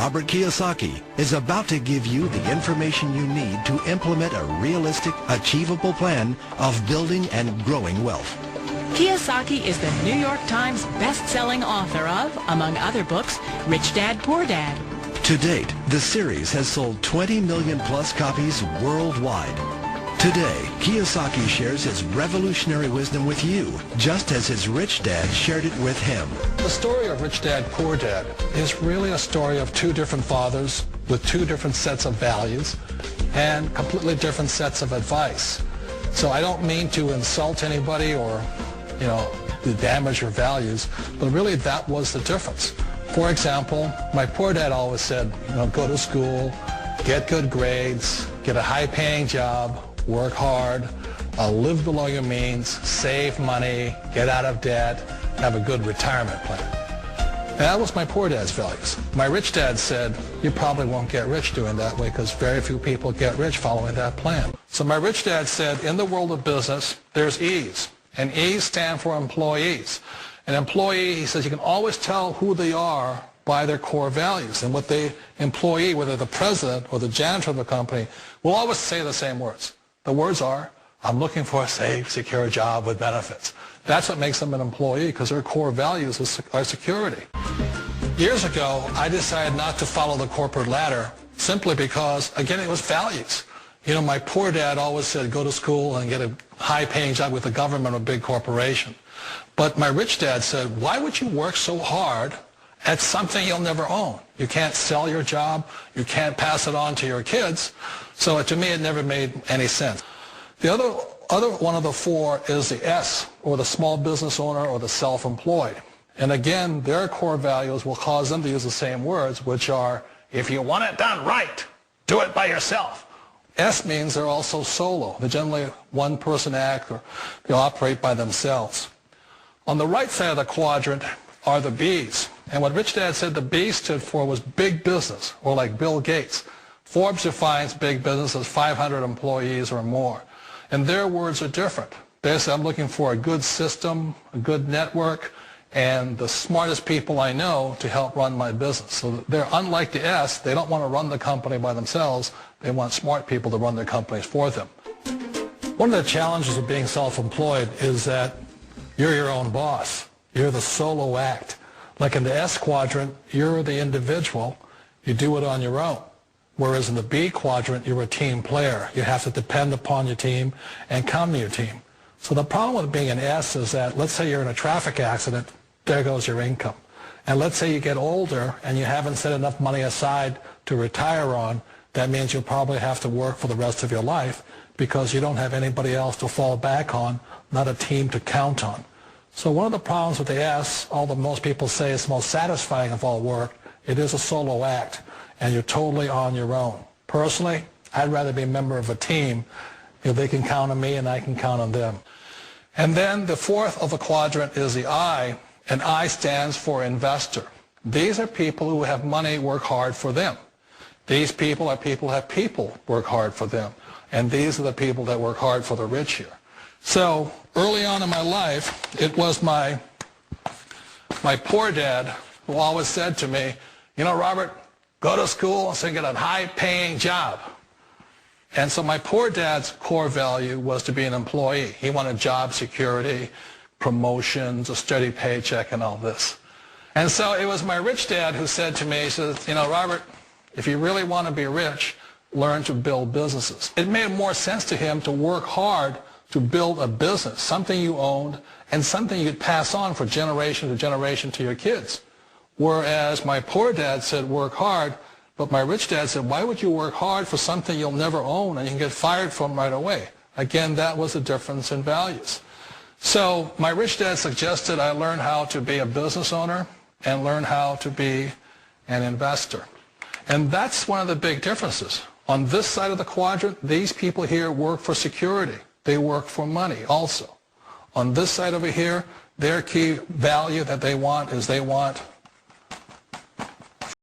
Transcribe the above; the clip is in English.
Robert קיוסאקי, is about to give you the information you need to implement a realistic, achievable plan of building and growing wealth. קיוסאקי is the New York Times best-selling author of, among other books, Rich Dad, Poor Dad. To date, the series has sold 20 million plus copies worldwide. Today, קיוסאקי shares his revolutionary wisdom with you, just as his rich dad shared it with him. The story of Rich Dad, Poor Dad is really a story of two different fathers with two different sets of values and completely different sets of advice. So I don't mean to insult anybody or, to damage your values, but really that was the difference. For example, my poor dad always said, go to school, get good grades, get a high-paying job, work hard, live below your means, save money, get out of debt, have a good retirement plan. And that was my poor dad's values. My rich dad said, you probably won't get rich doing that way because very few people get rich following that plan. So my rich dad said, in the world of business, there's E's. And E's stand for employees. An employee, he says, you can always tell who they are by their core values. And what the employee, whether the president or the janitor of the company, will always say the same words. The words are, I'm looking for a safe, secure job with benefits. That's what makes them an employee, because their core values are security. Years ago, I decided not to follow the corporate ladder simply because, again, it was values. My poor dad always said, go to school and get a high-paying job with the government or a big corporation. But my rich dad said, why would you work so hard at something you'll never own? You can't sell your job. You can't pass it on to your kids. So to me, it never made any sense. The other one of the four is the S, or the small business owner or the self-employed. And again, their core values will cause them to use the same words, which are, if you want it done right, do it by yourself. S means they're also solo. They're generally one-person act, or they operate by themselves. On the right side of the quadrant are the B's. And what Rich Dad said the B stood for was big business, or like Bill Gates. Forbes defines big business as 500 employees or more. And their words are different. They say, I'm looking for a good system, a good network, and the smartest people I know to help run my business. So they're unlike the S. They don't want to run the company by themselves. They want smart people to run their companies for them. One of the challenges of being self-employed is that you're your own boss. You're the solo act. Like in the S quadrant, you're the individual. You do it on your own. Whereas in the B quadrant, you're a team player. You have to depend upon your team and count on your team. So the problem with being an S is that, let's say you're in a traffic accident, there goes your income. And let's say you get older and you haven't set enough money aside to retire on, that means you'll probably have to work for the rest of your life because you don't have anybody else to fall back on, not a team to count on. So one of the problems with the S, although most people say it's the most satisfying of all work, it is a solo act, and you're totally on your own. Personally, I'd rather be a member of a team if they can count on me and I can count on them. And then the fourth of the quadrant is the I, and I stands for investor. These are people who have money work hard for them. These people are people who have people work hard for them. And these are the people that work hard for the rich here. So early on in my life, it was my poor dad who always said to me, Robert, go to school and get a high-paying job. And so my poor dad's core value was to be an employee. He wanted job security, promotions, a steady paycheck, and all this. And so it was my rich dad who said to me, he says, Robert, if you really want to be rich, learn to build businesses. It made more sense to him to work hard to build a business, something you owned and something you could pass on for generation to generation to your kids. Whereas my poor dad said work hard, but my rich dad said, why would you work hard for something you'll never own and you can get fired from right away? Again, that was the difference in values. So my rich dad suggested I learn how to be a business owner and learn how to be an investor. And that's one of the big differences. On this side of the quadrant, these people here work for security. They work for money also. On this side over here, their key value that they want is they want